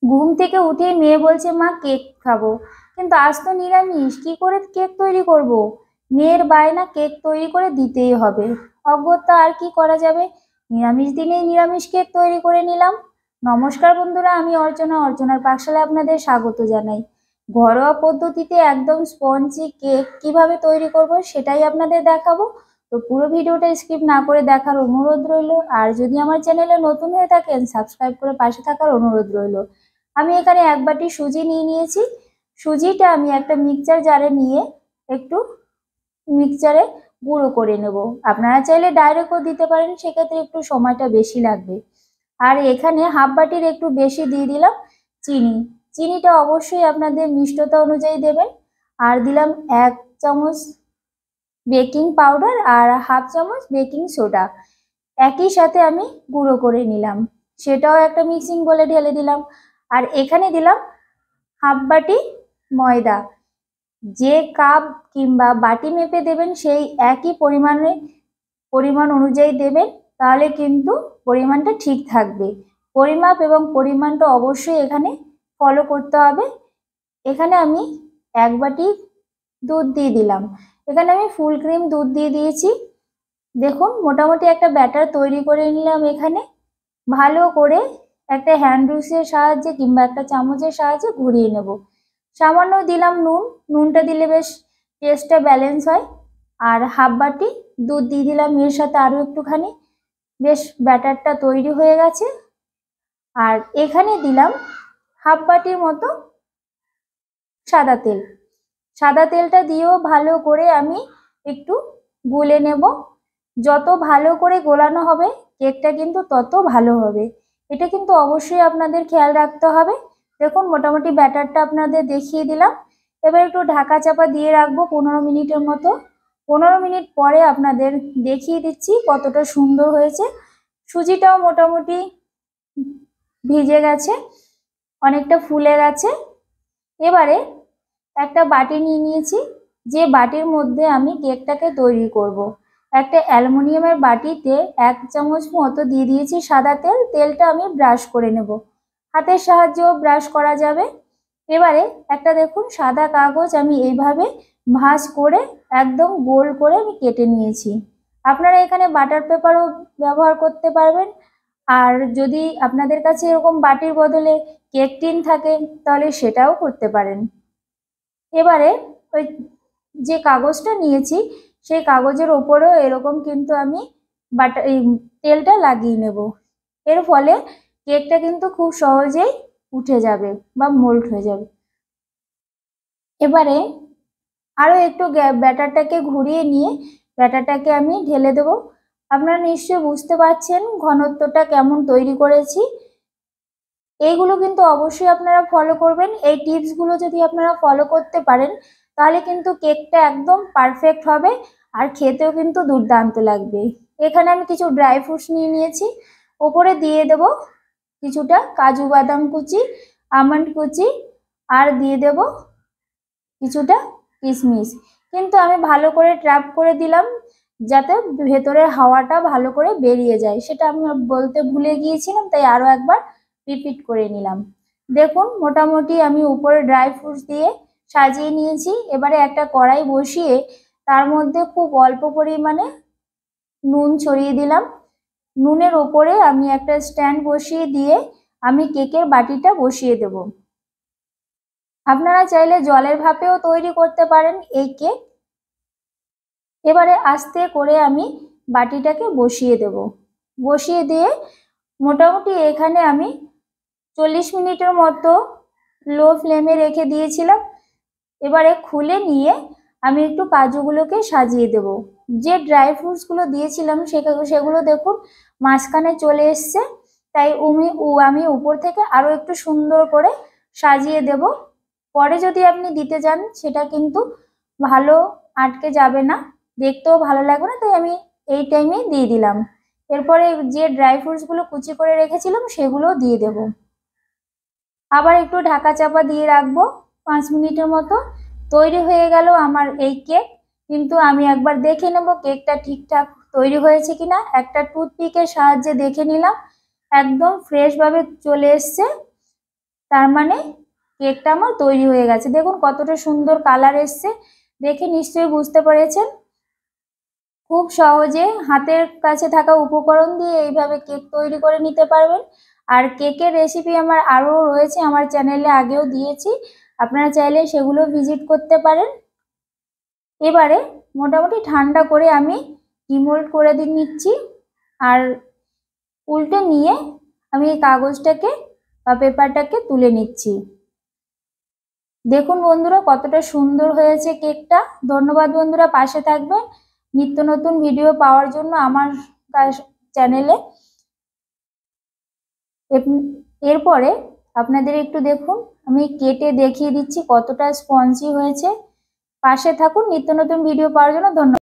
ঘুম থেকে উঠে মেয়ে বলছে মা কেক খাবো, কিন্তু আজ তো নিরামিষ, কি করে কেক তৈরি করব। মেয়ের বায়না কেক তৈরি করে দিতেই হবে। অগত্যা আর কি করা যাবে, নিরামিষ দিনেই নিরামিষ কেক তৈরি করে নিলাম। নমস্কার বন্ধুরা, আমি অর্চনা, অর্চনার পাকশালায় আপনাদের স্বাগত জানাই। ঘরোয়া পদ্ধতিতে একদম স্পঞ্জি কেক কিভাবে তৈরি করব সেটাই আপনাদের দেখাবো। তো পুরো ভিডিওটা স্কিপ না করে দেখার অনুরোধ রইল। আর যদি আমার চ্যানেলে নতুন হয়ে থাকেন, সাবস্ক্রাইব করে পাশে থাকার অনুরোধ রইল। আমি এখানে এক বাটি সুজি নিয়ে নিয়েছি। সুজিটা আমি একটা মিক্সচার জারে নিয়ে একটু মিক্সচারে গুঁড়ো করে নেব। আপনারা চাইলে ডাইরেক্টও দিতে পারেন, সেক্ষেত্রে একটু সময়টা বেশি লাগবে। আর এখানে হাফ বাটির একটু বেশি দিয়ে দিলাম চিনি। চিনিটা অবশ্যই আপনাদের মিষ্টতা অনুযায়ী দেবেন। আর দিলাম 1 চামচ বেকিং পাউডার আর হাফ চামচ বেকিং সোডা, একই সাথে আমি গুঁড়ো করে নিলাম। সেটাও একটা মিক্সিং বলে ঢেলে দিলাম। আর এখানে দিলাম হাফ বাটি ময়দা। যে কাপ কিংবা বাটি মেপে দেবেন সেই একই পরিমাণ অনুযায়ী দেবেন, তাহলে কিন্তু পরিমাণটা ঠিক থাকবে। পরিমাপ এবং পরিমাণটা অবশ্যই এখানে ফলো করতে হবে। এখানে আমি 1 বাটি দুধ দিয়ে দিলাম। এখানে আমি ফুল ক্রিম দুধ দিয়ে দিয়েছি। দেখুন মোটামুটি একটা ব্যাটার তৈরি করে নিলাম। এখানে ভালো করে একটা হ্যান্ড রুসের সাহায্যে কিংবা একটা চামচের সাহায্যে ঘুরিয়ে নেব। সামান্য দিলাম নুন, নুনটা দিলে বেশ টেস্টটা ব্যালেন্স হয়। আর হাফ বাটি দুধ দিয়ে দিলাম এর সাথে আরও একটুখানি। বেশ ব্যাটারটা তৈরি হয়ে গেছে। আর এখানে দিলাম হাফ বাটির মতো সাদা তেল। সাদা তেলটা দিয়েও ভালো করে আমি একটু গুলে নেব। যত ভালো করে গোলানো হবে কেকটা কিন্তু তত ভালো হবে, এটা কিন্তু অবশ্যই আপনাদের খেয়াল রাখতে হবে। দেখুন মোটামুটি ব্যাটারটা আপনাদের দেখিয়ে দিলাম। এবার একটু ঢাকা চাপা দিয়ে রাখবো 15 মিনিটের মতো। 15 মিনিট পরে আপনাদের দেখিয়ে দিচ্ছি কতটা সুন্দর হয়েছে। সুজিটাও মোটামুটি ভিজে গেছে, অনেকটা ফুলে গেছে। এবারে একটা বাটি নিয়ে নিয়েছি, যে বাটির মধ্যে আমি কেকটাকে তৈরি করব। একটা অ্যালুমিনিয়ামের বাটিতে 1 চামচ মতো দিয়ে দিয়েছি সাদা তেল। তেলটা আমি ব্রাশ করে নেব, হাতের সাহায্যেও ব্রাশ করা যাবে। এবারে একটা দেখুন সাদা কাগজ আমি এইভাবে ভাঁজ করে একদম গোল করে আমি কেটে নিয়েছি। আপনারা এখানে বাটার পেপারও ব্যবহার করতে পারবেন। আর যদি আপনাদের কাছে এরকম বাটির বদলে কেক টিন থাকে তাহলে সেটাও করতে পারেন। এবারে ওই যে কাগজটা নিয়েছি সেই কাগজের ওপরেও এরকম কিন্তু আমি এই তেলটা লাগিয়ে নেব। এর ফলে কেকটা কিন্তু খুব সহজেই উঠে যাবে বা মোল্ড হয়ে যাবে। এবারে আরও একটু ব্যাটারটাকে ঘুরিয়ে নিয়ে ব্যাটারটাকে আমি ঢেলে দেব। আপনারা নিশ্চয়ই বুঝতে পারছেন ঘনত্বটা কেমন তৈরি করেছি। এইগুলো কিন্তু অবশ্যই আপনারা ফলো করবেন। এই টিপসগুলো যদি আপনারা ফলো করতে পারেন তাহলে কিন্তু কেকটা একদম পারফেক্ট হবে আর খেতেও কিন্তু দুর্দান্ত লাগবে। এখানে আমি কিছু ড্রাই ফ্রুটস নিয়ে নিয়েছি, ওপরে দিয়ে দেব কিছুটা কাজু বাদাম কুচি, আমন্ড কুচি, আর দিয়ে দেব কিছুটা কিশমিশ। কিন্তু আমি ভালো করে ট্র্যাপ করে দিলাম যাতে ভেতরের হাওয়াটা ভালো করে বেরিয়ে যায়, সেটা আমি বলতে ভুলে গিয়েছিলাম, তাই আরও একবার রিপিট করে নিলাম। দেখুন মোটামুটি আমি উপরে ড্রাই ফ্রুটস দিয়ে সাজিয়ে নিয়েছি। এবারে একটা কড়াই বসিয়ে তার মধ্যে খুব অল্প পরিমাণে নুন ছড়িয়ে দিলাম। নুনের ওপরে আমি একটা স্ট্যান্ড বসিয়ে দিয়ে আমি কেকের বাটিটা বসিয়ে দেব। আপনারা চাইলে জলের ভাপেও তৈরি করতে পারেন এই কেক। এবারে আস্তে করে আমি বাটিটাকে বসিয়ে দেব। বসিয়ে দিয়ে মোটামুটি এখানে আমি 40 মিনিটের মতো লো ফ্লেমে রেখে দিয়েছিলাম। এবারে খুলে নিয়ে আমি একটু কাজুগুলোকে সাজিয়ে দেব। যে ড্রাই ফ্রুটসগুলো দিয়েছিলাম সেগুলো দেখুন মাঝখানে চলে এসছে, তাই আমি উপর থেকে আরও একটু সুন্দর করে সাজিয়ে দেব। পরে যদি আপনি দিতে যান সেটা কিন্তু ভালো আটকে যাবে না, দেখতেও ভালো লাগবে না, তাই আমি এই টাইমেই দিয়ে দিলাম। এরপরে যে ড্রাই ফ্রুটসগুলো কুচি করে রেখেছিলাম সেগুলোও দিয়ে দেব। আবার একটু ঢাকা চাপা দিয়ে রাখবো 5 মিনিটের মতো। তৈরি হয়ে গেল আমার এই কেক। কিন্তু আমি একবার দেখে নেব কেকটা ঠিকঠাক তৈরি হয়েছে কিনা। একটা টুথপিকের সাহায্যে দেখে নিলাম, একদম ফ্রেশভাবে চলে এসছে। তার মানে কেকটা আমার তৈরি হয়ে গেছে। দেখুন কতটা সুন্দর কালার এসছে, দেখে নিশ্চয়ই বুঝতে পেরেছেন। খুব সহজে হাতের কাছে থাকা উপকরণ দিয়ে এইভাবে কেক তৈরি করে নিতে পারবেন। আর কেকের রেসিপি আমার আরও রয়েছে, আমার চ্যানেলে আগেও দিয়েছি, আপনারা চাইলে সেগুলো ভিজিট করতে পারেন। এবারে মোটামুটি ঠান্ডা করে আমি ডিমোল্ড করে নিচ্ছি, আর উল্টে নিয়ে আমি এই কাগজটাকে বা পেপারটাকে তুলে নিচ্ছি। দেখুন বন্ধুরা কতটা সুন্দর হয়েছে কেকটা। ধন্যবাদ বন্ধুরা, পাশে থাকবেন নিত্য নতুন ভিডিও পাওয়ার জন্য আমার চ্যানেলে। এরপরে আপনাদের একটু দেখুন, আমি কেটে দেখিয়ে দিচ্ছি কতটা স্পঞ্জি হয়েছে। পাশে থাকুন নিত্য নতুন ভিডিও পাওয়ার জন্য। ধন্যবাদ।